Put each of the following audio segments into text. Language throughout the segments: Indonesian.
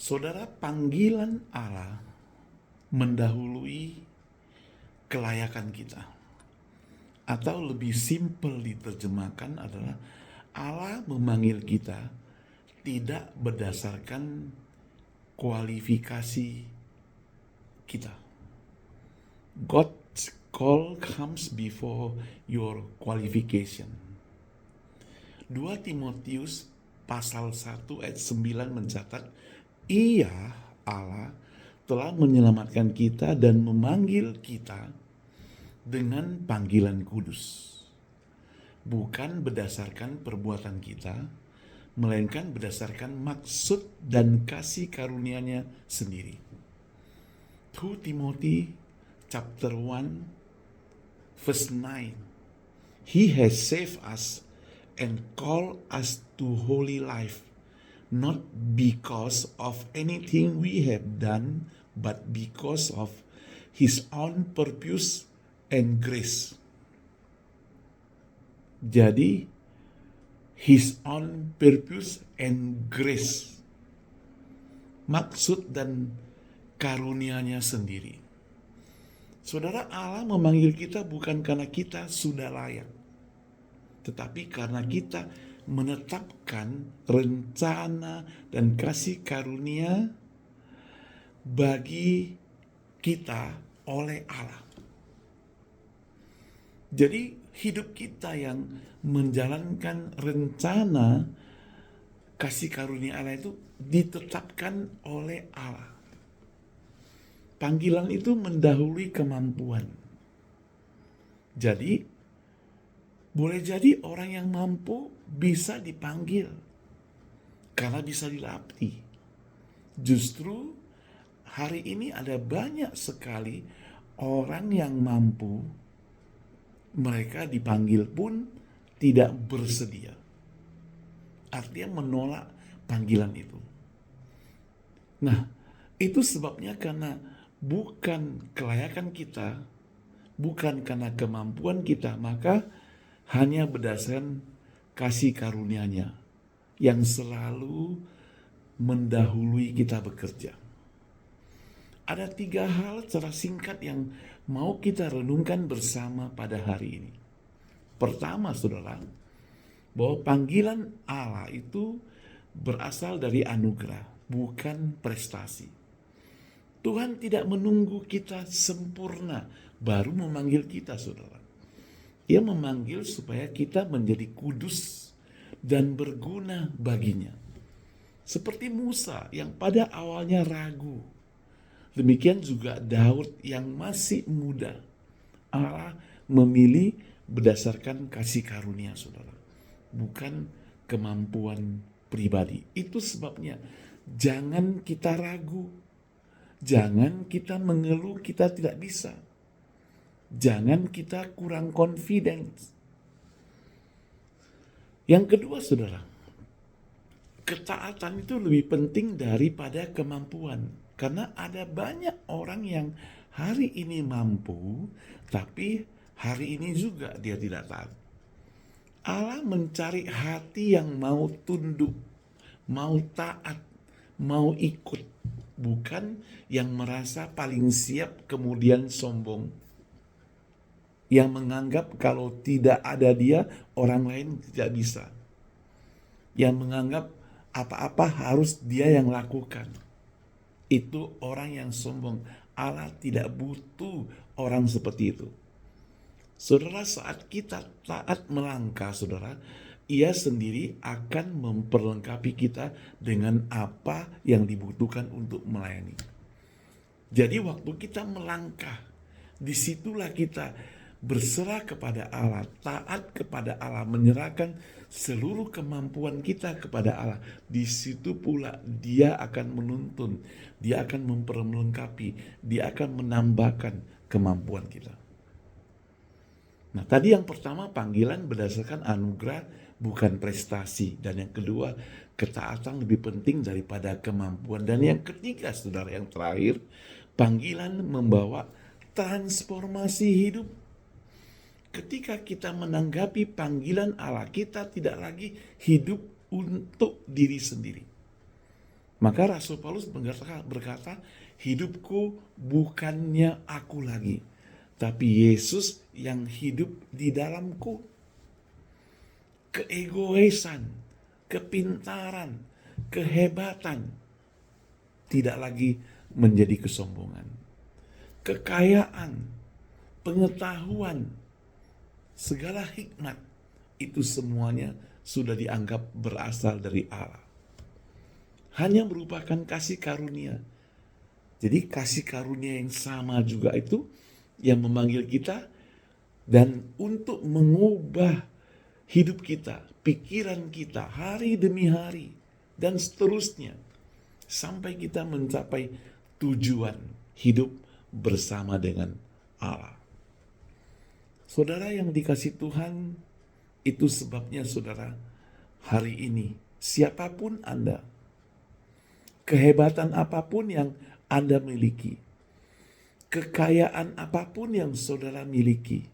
Saudara, panggilan Allah mendahului kelayakan kita. Atau lebih simpel diterjemahkan adalah Allah memanggil kita tidak berdasarkan kualifikasi kita. God's call comes before your qualification. 2 Timotius pasal 1 ayat 9 mencatat, Ia, Allah, telah menyelamatkan kita dan memanggil kita dengan panggilan kudus. Bukan berdasarkan perbuatan kita, melainkan berdasarkan maksud dan kasih karunia-Nya sendiri. 2 Timothy chapter 1 verse 9. He has saved us and called us to holy life, not because of anything we have done, but because of His own purpose and grace. Jadi, His own purpose and grace. Maksud dan karunia-Nya sendiri. Saudara, Allah memanggil kita bukan karena kita sudah layak, tetapi karena kita menetapkan rencana dan kasih karunia bagi kita oleh Allah. Jadi hidup kita yang menjalankan rencana kasih karunia Allah itu ditetapkan oleh Allah. Panggilan itu mendahului kemampuan. Jadi, boleh jadi orang yang mampu bisa dipanggil karena bisa dilatih. Justru hari ini ada banyak sekali orang yang mampu, mereka dipanggil pun tidak bersedia. Artinya menolak panggilan itu. Nah, itu sebabnya karena bukan kelayakan kita, bukan karena kemampuan kita, maka hanya berdasarkan kasih karunia-Nya yang selalu mendahului kita bekerja. Ada 3 hal secara singkat yang mau kita renungkan bersama pada hari ini. Pertama, saudara, bahwa panggilan Allah itu berasal dari anugerah, bukan prestasi. Tuhan tidak menunggu kita sempurna baru memanggil kita, saudara. Ia memanggil supaya kita menjadi kudus dan berguna baginya. Seperti Musa yang pada awalnya ragu. Demikian juga Daud yang masih muda. Allah memilih berdasarkan kasih karunia, saudara. Bukan kemampuan pribadi. Itu sebabnya jangan kita ragu. Jangan kita mengeluh kita tidak bisa. Jangan kita kurang confidence. Yang kedua, saudara, ketaatan itu lebih penting daripada kemampuan. Karena ada banyak orang yang hari ini mampu, tapi hari ini juga dia tidak taat. Allah mencari hati yang mau tunduk, mau taat, mau ikut. Bukan yang merasa paling siap kemudian sombong. Yang menganggap kalau tidak ada dia, orang lain tidak bisa. Yang menganggap apa-apa harus dia yang lakukan. Itu orang yang sombong. Allah tidak butuh orang seperti itu. Saudara, saat kita taat melangkah, saudara, Ia sendiri akan memperlengkapi kita dengan apa yang dibutuhkan untuk melayani. Jadi waktu kita melangkah, disitulah kita berserah kepada Allah, taat kepada Allah, menyerahkan seluruh kemampuan kita kepada Allah. Di situ pula Dia akan menuntun, Dia akan memperlengkapi, Dia akan menambahkan kemampuan kita. Nah, tadi yang pertama panggilan berdasarkan anugerah, bukan prestasi. Dan yang kedua, ketaatan lebih penting daripada kemampuan. Dan yang ketiga, saudara, yang terakhir, panggilan membawa transformasi hidup. Ketika kita menanggapi panggilan Allah, kita tidak lagi hidup untuk diri sendiri. Maka Rasul Paulus berkata, hidupku bukannya aku lagi, tapi Yesus yang hidup di dalamku. Keegoisan, kepintaran, kehebatan tidak lagi menjadi kesombongan. Kekayaan, pengetahuan, segala hikmat, itu semuanya sudah dianggap berasal dari Allah. Hanya merupakan kasih karunia. Jadi kasih karunia yang sama juga itu yang memanggil kita dan untuk mengubah hidup kita, pikiran kita hari demi hari dan seterusnya sampai kita mencapai tujuan hidup bersama dengan Allah. Saudara yang dikasih Tuhan, itu sebabnya saudara, hari ini siapapun Anda, kehebatan apapun yang Anda miliki, kekayaan apapun yang saudara miliki,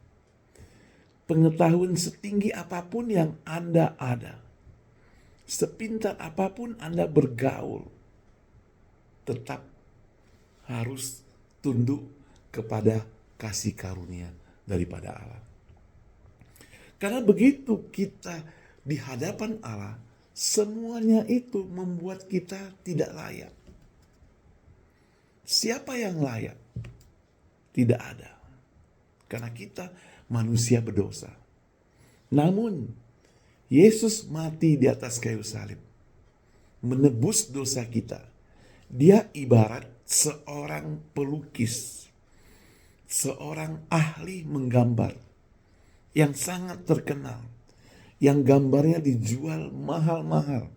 pengetahuan setinggi apapun yang Anda ada, sepintar apapun Anda bergaul, tetap harus tunduk kepada kasih karunia daripada Allah. Karena begitu kita di hadapan Allah, semuanya itu membuat kita tidak layak. Siapa yang layak? Tidak ada. Karena kita manusia berdosa. Namun, Yesus mati di atas kayu salib, menebus dosa kita. Dia ibarat seorang pelukis, seorang ahli menggambar yang sangat terkenal, yang gambarnya dijual mahal-mahal,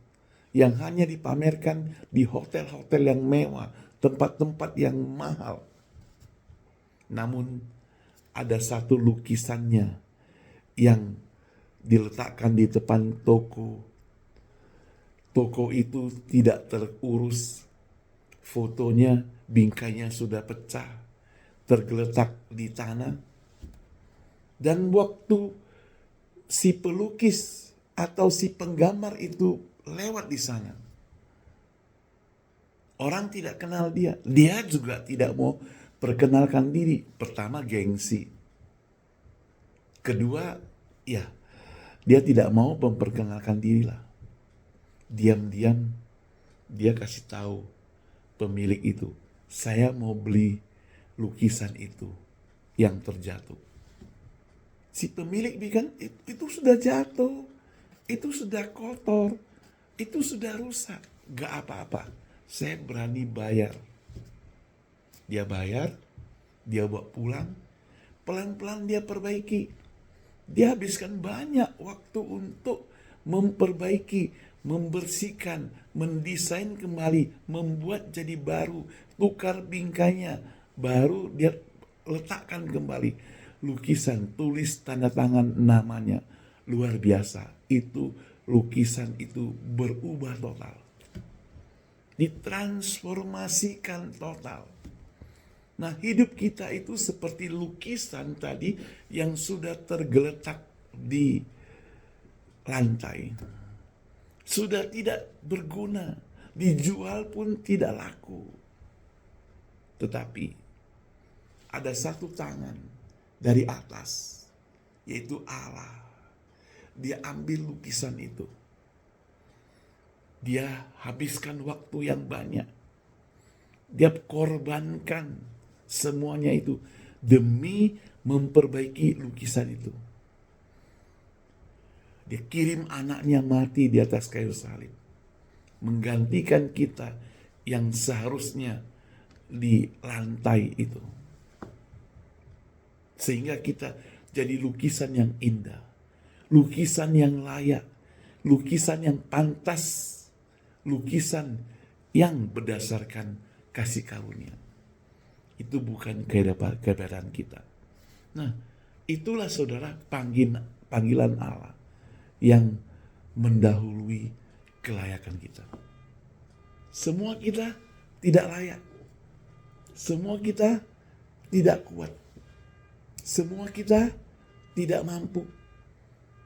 yang hanya dipamerkan di hotel-hotel yang mewah, tempat-tempat yang mahal. Namun ada satu lukisannya yang diletakkan di depan toko. Toko itu tidak terurus. Fotonya, bingkainya sudah pecah, tergeletak di tanah. Dan waktu si pelukis atau si penggambar itu lewat di sana, orang tidak kenal dia. Dia juga tidak mau perkenalkan diri. Pertama, gengsi. Kedua, ya, dia tidak mau memperkenalkan diri lah. Diam-diam dia kasih tahu pemilik itu, saya mau beli lukisan itu yang terjatuh. Si pemilik bilang, itu sudah jatuh, itu sudah kotor, itu sudah rusak. Gak apa-apa, saya berani bayar. Dia bayar, dia bawa pulang, pelan-pelan dia perbaiki. Dia habiskan banyak waktu untuk memperbaiki, membersihkan, mendesain kembali, membuat jadi baru, tukar bingkainya, baru dia letakkan kembali lukisan, tulis tanda tangan namanya. Luar biasa, itu lukisan itu berubah total, ditransformasikan total. Nah, hidup kita itu seperti lukisan tadi yang sudah tergeletak di lantai. Sudah tidak berguna, dijual pun tidak laku. Tetapi ada satu tangan dari atas, yaitu Allah. Dia ambil lukisan itu. Dia habiskan waktu yang banyak. Dia korbankan semuanya itu demi memperbaiki lukisan itu. Dia kirim anaknya mati di atas kayu salib, menggantikan kita yang seharusnya di lantai itu. Sehingga kita jadi lukisan yang indah, lukisan yang layak, lukisan yang pantas, lukisan yang berdasarkan kasih karunia. Itu bukan kehebataan kita. Nah, itulah saudara panggilan Allah yang mendahului kelayakan kita. Semua kita tidak layak. Semua kita tidak kuat. Semua kita tidak mampu.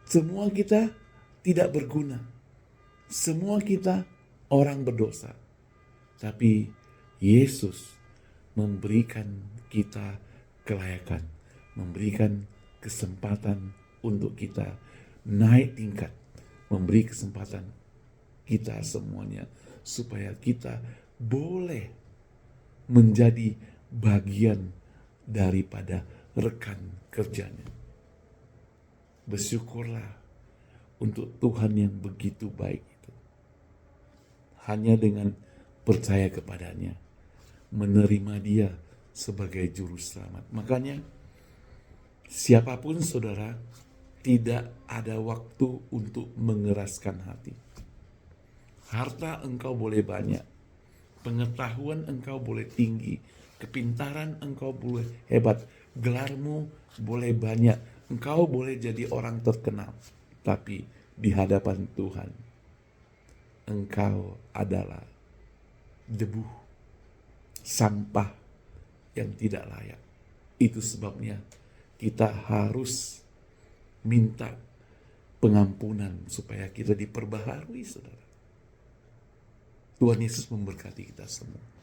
Semua kita tidak berguna. Semua kita orang berdosa. Tapi Yesus memberikan kita kelayakan, memberikan kesempatan untuk kita naik tingkat, memberi kesempatan kita semuanya supaya kita boleh menjadi bagian daripada rekan kerjanya. Bersyukurlah untuk Tuhan yang begitu baik itu. Hanya dengan percaya kepadanya, menerima dia sebagai juru selamat. Makanya siapapun saudara, tidak ada waktu untuk mengeraskan hati. Harta engkau boleh banyak, pengetahuan engkau boleh tinggi, kepintaran engkau boleh hebat, gelarmu boleh banyak, engkau boleh jadi orang terkenal. Tapi di hadapan Tuhan, engkau adalah debu, sampah yang tidak layak. Itu sebabnya kita harus minta pengampunan supaya kita diperbaharui, saudara. Tuhan Yesus memberkati kita semua.